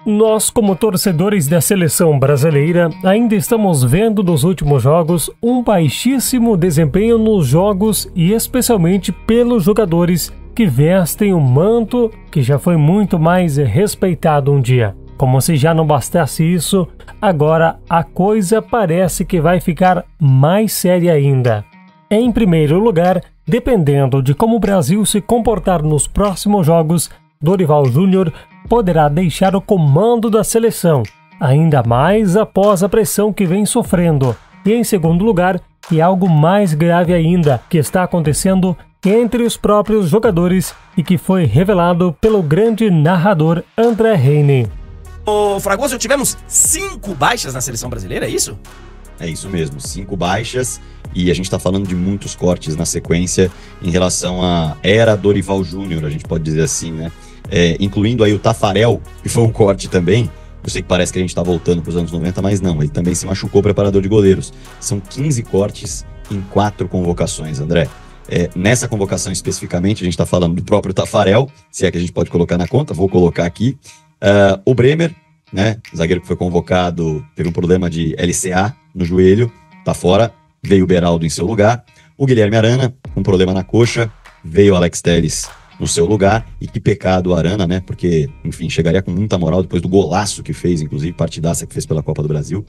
Nós, como torcedores da seleção brasileira, ainda estamos vendo nos últimos jogos um baixíssimo desempenho nos jogos e especialmente pelos jogadores que vestem o manto que já foi muito mais respeitado um dia. Como se já não bastasse isso, agora a coisa parece que vai ficar mais séria ainda. Em primeiro lugar, dependendo de como o Brasil se comportar nos próximos jogos, Dorival Júnior poderá deixar o comando da seleção, ainda mais após a pressão que vem sofrendo. E em segundo lugar, e algo mais grave ainda, que está acontecendo entre os próprios jogadores e que foi revelado pelo grande narrador André Heine. Ô Fragoso, tivemos 5 baixas na seleção brasileira, é isso? É isso mesmo, 5 baixas, e a gente tá falando de muitos cortes na sequência em relação à era Dorival Júnior, a gente pode dizer assim, né? Incluindo aí o Tafarel, que foi um corte também. Eu sei que parece que a gente tá voltando pros anos 90, mas não, ele também se machucou, preparador de goleiros. São 15 cortes em 4 convocações, André. Nessa convocação especificamente, a gente tá falando do próprio Tafarel, se é que a gente pode colocar na conta, vou colocar aqui. O Bremer, né, zagueiro que foi convocado, teve um problema de LCA no joelho, tá fora, veio o Beraldo em seu lugar. O Guilherme Arana, com problema na coxa, veio o Alex Telles no seu lugar. E que pecado o Arana, né, porque, enfim, chegaria com muita moral depois do golaço que fez, inclusive, partidaça que fez pela Copa do Brasil.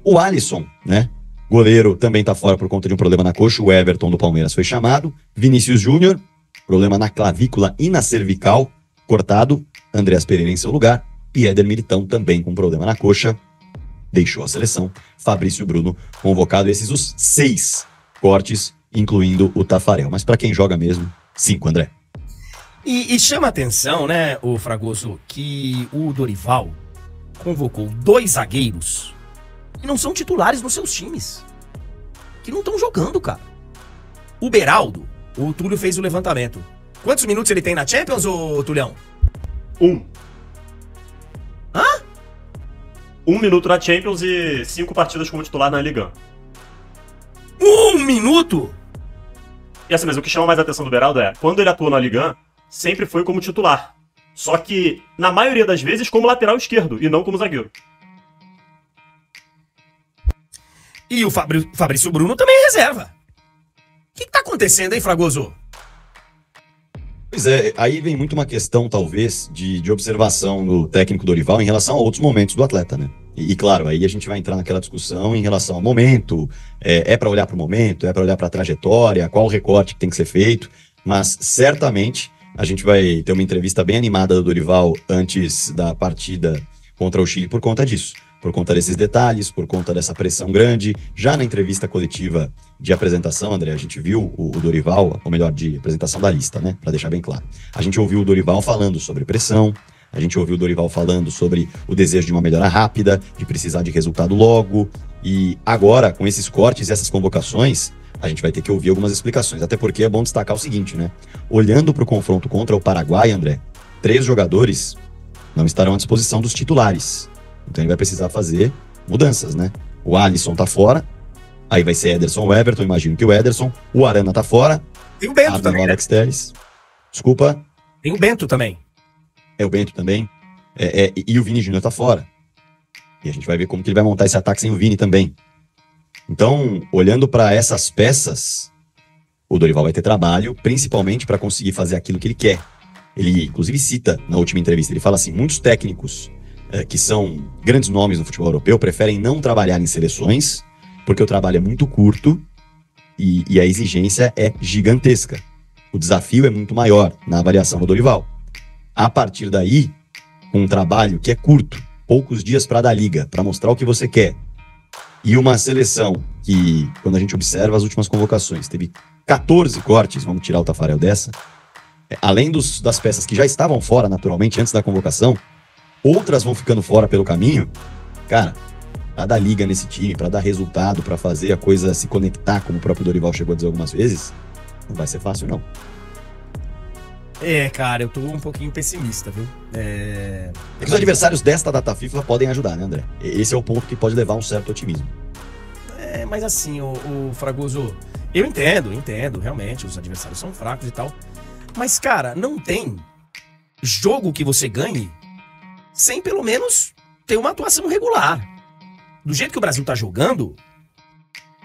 O Alisson, né, goleiro, também tá fora por conta de um problema na coxa. O Everton do Palmeiras foi chamado. Vinícius Júnior, problema na clavícula e na cervical, cortado. Andreas Pereira em seu lugar. E Éder Militão também com problema na coxa, deixou a seleção. Fabrício Bruno convocado. Esses os 6 cortes, incluindo o Tafarel. Mas para quem joga mesmo, 5, André. E chama atenção, né, o Fragoso, que o Dorival convocou 2 zagueiros que não são titulares nos seus times. Que não estão jogando, cara. O Beraldo, o Túlio fez o levantamento. Quantos minutos ele tem na Champions, ô Tulhão? 1. Hã? 1 minuto na Champions e 5 partidas como titular na Liga. 1 minuto? E assim, mas o que chama mais a atenção do Beraldo é, quando ele atuou na Liga, sempre foi como titular. Só que, na maioria das vezes, como lateral esquerdo, e não como zagueiro. E o Fabrício Bruno também é reserva. O que tá acontecendo, hein, Fragoso? Pois é, aí vem muito uma questão, talvez, de observação do técnico Dorival em relação a outros momentos do atleta, né? E claro, aí a gente vai entrar naquela discussão em relação ao momento, para olhar para o momento, para olhar para a trajetória, qual o recorte que tem que ser feito, mas certamente a gente vai ter uma entrevista bem animada do Dorival antes da partida contra o Chile por conta disso. Por conta desses detalhes, por conta dessa pressão grande. Já na entrevista coletiva de apresentação, André, a gente viu o Dorival, ou melhor, de apresentação da lista, né? Pra deixar bem claro. A gente ouviu o Dorival falando sobre pressão, a gente ouviu o Dorival falando sobre o desejo de uma melhora rápida, de precisar de resultado logo. E agora, com esses cortes e essas convocações, a gente vai ter que ouvir algumas explicações. Até porque é bom destacar o seguinte, né? Olhando pro confronto contra o Paraguai, André, 3 jogadores não estarão à disposição dos titulares. Então ele vai precisar fazer mudanças, né? O Alisson tá fora, aí vai ser Ederson ou Everton, imagino que o Ederson. O Arana tá fora. Tem o Bento também, o Alex Telles. Desculpa. Tem o Bento também. O Bento também. E o Vini Júnior tá fora. E a gente vai ver como que ele vai montar esse ataque sem o Vini também. Então, olhando para essas peças, o Dorival vai ter trabalho, principalmente para conseguir fazer aquilo que ele quer. Ele, inclusive, cita na última entrevista, ele fala assim, muitos técnicos que são grandes nomes no futebol europeu, preferem não trabalhar em seleções, porque o trabalho é muito curto e a exigência é gigantesca. O desafio é muito maior na avaliação do Dorival. A partir daí, com um trabalho que é curto, poucos dias para dar liga, para mostrar o que você quer, e uma seleção que, quando a gente observa as últimas convocações, teve 14 cortes, vamos tirar o Tafarel dessa, além das peças que já estavam fora naturalmente antes da convocação, outras vão ficando fora pelo caminho. Cara, pra dar liga nesse time, pra dar resultado, pra fazer a coisa se conectar, como o próprio Dorival chegou a dizer algumas vezes, não vai ser fácil, não. Cara, eu tô um pouquinho pessimista, viu? Os adversários desta data FIFA podem ajudar, né, André? Esse é o ponto que pode levar a um certo otimismo. Mas assim, o Fragoso, eu entendo, realmente, os adversários são fracos e tal. Mas, cara, não tem jogo que você ganhe sem pelo menos ter uma atuação regular. Do jeito que o Brasil tá jogando,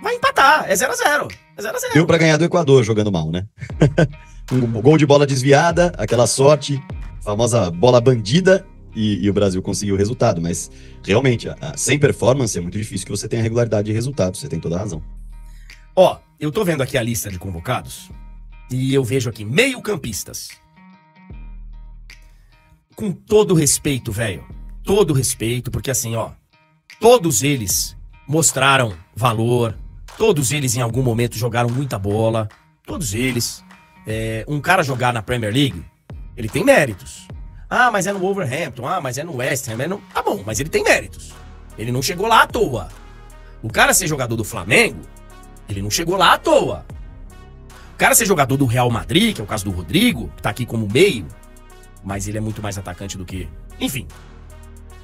vai empatar, é 0x0. É 0x0. Deu pra ganhar do Equador jogando mal, né? Um gol de bola desviada, aquela sorte, famosa bola bandida, e o Brasil conseguiu o resultado. Mas, realmente, sem performance é muito difícil que você tenha regularidade de resultado, você tem toda a razão. Ó, eu tô vendo aqui a lista de convocados, e eu vejo aqui meio-campistas. Com todo respeito, velho, todo respeito, porque assim, ó, todos eles mostraram valor, todos eles em algum momento jogaram muita bola, todos eles. Um cara jogar na Premier League, ele tem méritos. Ah, mas é no Wolverhampton, mas é no West Ham, tá bom, mas ele tem méritos. Ele não chegou lá à toa. O cara ser jogador do Flamengo, ele não chegou lá à toa. O cara ser jogador do Real Madrid, que é o caso do Rodrigo, que tá aqui como meio, mas ele é muito mais atacante do que... Enfim.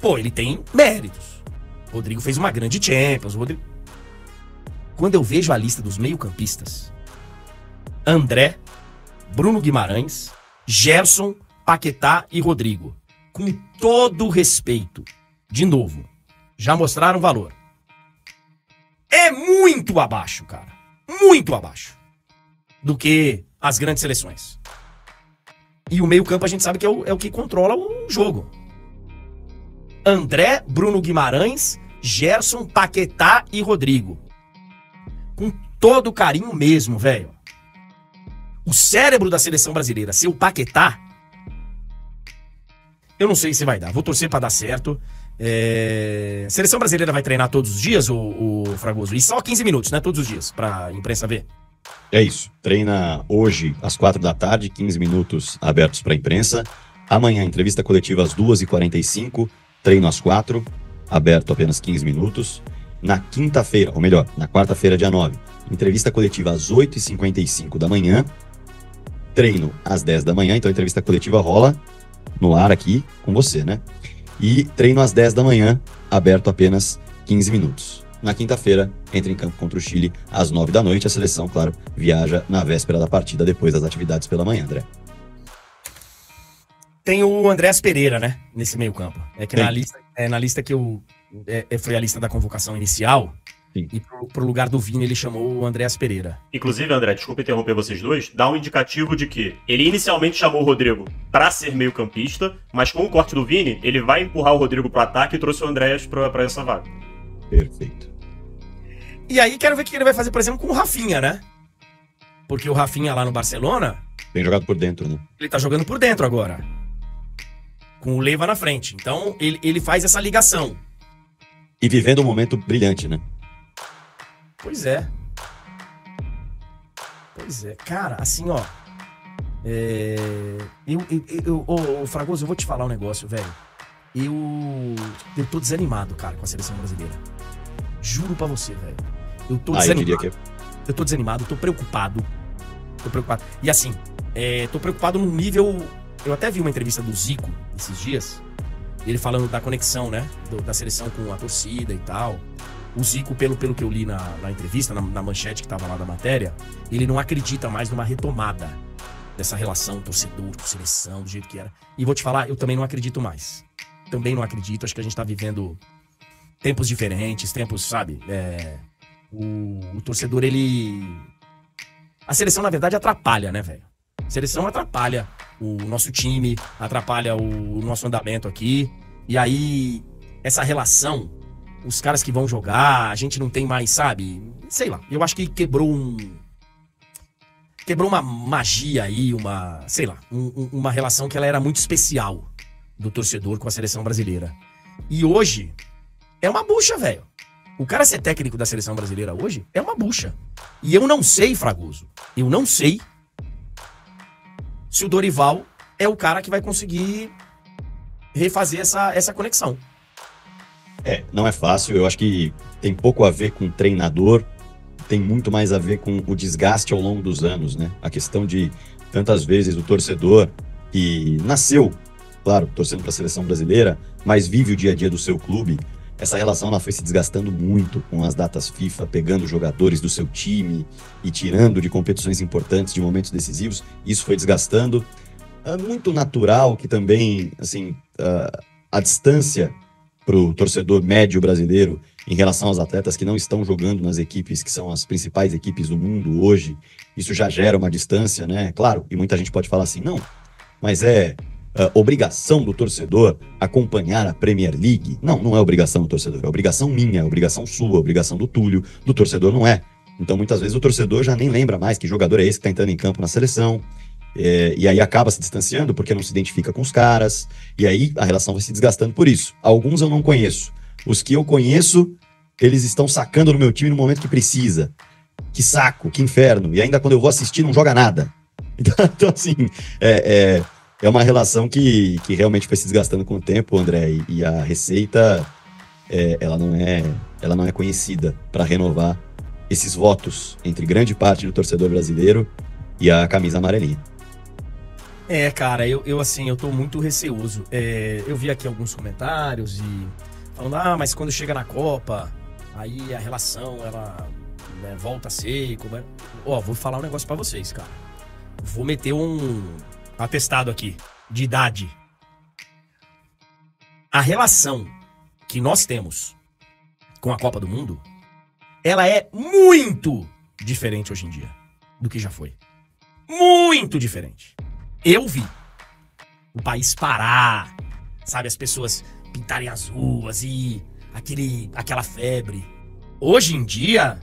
Pô, ele tem méritos. O Rodrigo fez uma grande Champions. Quando eu vejo a lista dos meio-campistas, André, Bruno Guimarães, Gerson, Paquetá e Rodrigo. Com todo respeito, de novo, já mostraram valor. É muito abaixo, cara. Muito abaixo do que as grandes seleções. E o meio-campo a gente sabe que é o que controla o jogo. André, Bruno Guimarães, Gerson, Paquetá e Rodrigo. Com todo carinho mesmo, velho. O cérebro da seleção brasileira ser o Paquetá, eu não sei se vai dar. Vou torcer pra dar certo. A seleção brasileira vai treinar todos os dias, o Fragoso? E só 15 minutos, né? Todos os dias, pra imprensa ver. É isso. Treina hoje às 4 da tarde, 15 minutos abertos pra imprensa. Amanhã, entrevista coletiva às 2h45, treino às 4, aberto apenas 15 minutos. Na quinta-feira, ou melhor, na quarta-feira, dia 9, entrevista coletiva às 8h55 da manhã, treino às 10 da manhã, então a entrevista coletiva rola no ar aqui com você, né? E treino às 10 da manhã, aberto apenas 15 minutos. Na quinta-feira, entra em campo contra o Chile às 9 da noite. A seleção, claro, viaja na véspera da partida, depois das atividades pela manhã, André. Tem o Andréas Pereira, né? Nesse meio campo. É que na lista que eu... foi a lista da convocação inicial. Sim. E pro lugar do Vini ele chamou o Andréas Pereira. Inclusive, André, desculpa interromper vocês dois, dá um indicativo de que ele inicialmente chamou o Rodrigo pra ser meio campista, mas com o corte do Vini, ele vai empurrar o Rodrigo pro ataque e trouxe o Andréas pra essa vaga. Perfeito. E aí quero ver o que ele vai fazer, por exemplo, com o Rafinha, né? Porque o Rafinha lá no Barcelona... Tem jogado por dentro, né? Ele tá jogando por dentro agora. Com o Leiva na frente. Então ele faz essa ligação. E vivendo um momento brilhante, né? Pois é. Pois é. Cara, assim, ó. Fragoso, eu vou te falar um negócio, velho. Eu tô desanimado, cara, com a seleção brasileira. Juro pra você, velho. Eu tô desanimado. Eu tô desanimado, tô preocupado. E assim, tô preocupado num nível... Eu até vi uma entrevista do Zico esses dias. Ele falando da conexão, né? Da seleção com a torcida e tal. O Zico, pelo que eu li na entrevista, na manchete que tava lá da matéria, ele não acredita mais numa retomada dessa relação torcedor com seleção, do jeito que era. E vou te falar, eu também não acredito mais. Também não acredito. Acho que a gente tá vivendo tempos diferentes, tempos, sabe? O torcedor, ele... A seleção, na verdade, atrapalha, né, velho? A seleção atrapalha o nosso time, atrapalha o nosso andamento aqui. E aí, essa relação, os caras que vão jogar, a gente não tem mais, sabe? Sei lá, eu acho que quebrou uma magia aí, uma relação que ela era muito especial do torcedor com a seleção brasileira. E hoje, é uma bucha, velho. O cara ser técnico da seleção brasileira hoje é uma bucha. E eu não sei, Fragoso, eu não sei se o Dorival é o cara que vai conseguir refazer essa conexão. Não é fácil. Eu acho que tem pouco a ver com o treinador, tem muito mais a ver com o desgaste ao longo dos anos, né? A questão de, tantas vezes, o torcedor que nasceu, claro, torcendo para a seleção brasileira, mas vive o dia a dia do seu clube. Essa relação ela foi se desgastando muito com as datas FIFA, pegando jogadores do seu time e tirando de competições importantes, de momentos decisivos. Isso foi desgastando. É muito natural que também, assim, a distância para o torcedor médio brasileiro em relação aos atletas que não estão jogando nas equipes que são as principais equipes do mundo hoje, isso já gera uma distância, né? Claro, e muita gente pode falar assim, não, mas é obrigação do torcedor acompanhar a Premier League. Não, não é obrigação do torcedor, é obrigação minha, é obrigação sua, é obrigação do Túlio, do torcedor não é. Então muitas vezes o torcedor já nem lembra mais que jogador é esse que está entrando em campo na seleção, e aí acaba se distanciando porque não se identifica com os caras, e aí a relação vai se desgastando por isso. Alguns eu não conheço. Os que eu conheço, eles estão sacando no meu time no momento que precisa. Que saco, que inferno. E ainda quando eu vou assistir, não joga nada. Então assim, é uma relação que realmente foi se desgastando com o tempo, André, e a receita, ela não é conhecida para renovar esses votos entre grande parte do torcedor brasileiro e a camisa amarelinha. Cara, eu tô muito receoso. Eu vi aqui alguns comentários e falando, mas quando chega na Copa, aí a relação, ela volta a ser... vou falar um negócio pra vocês, cara. Vou meter um atestado aqui, de idade. A relação que nós temos com a Copa do Mundo, ela é muito diferente hoje em dia do que já foi. Muito diferente. Eu vi o país parar, sabe, as pessoas pintarem as ruas e aquela febre. Hoje em dia,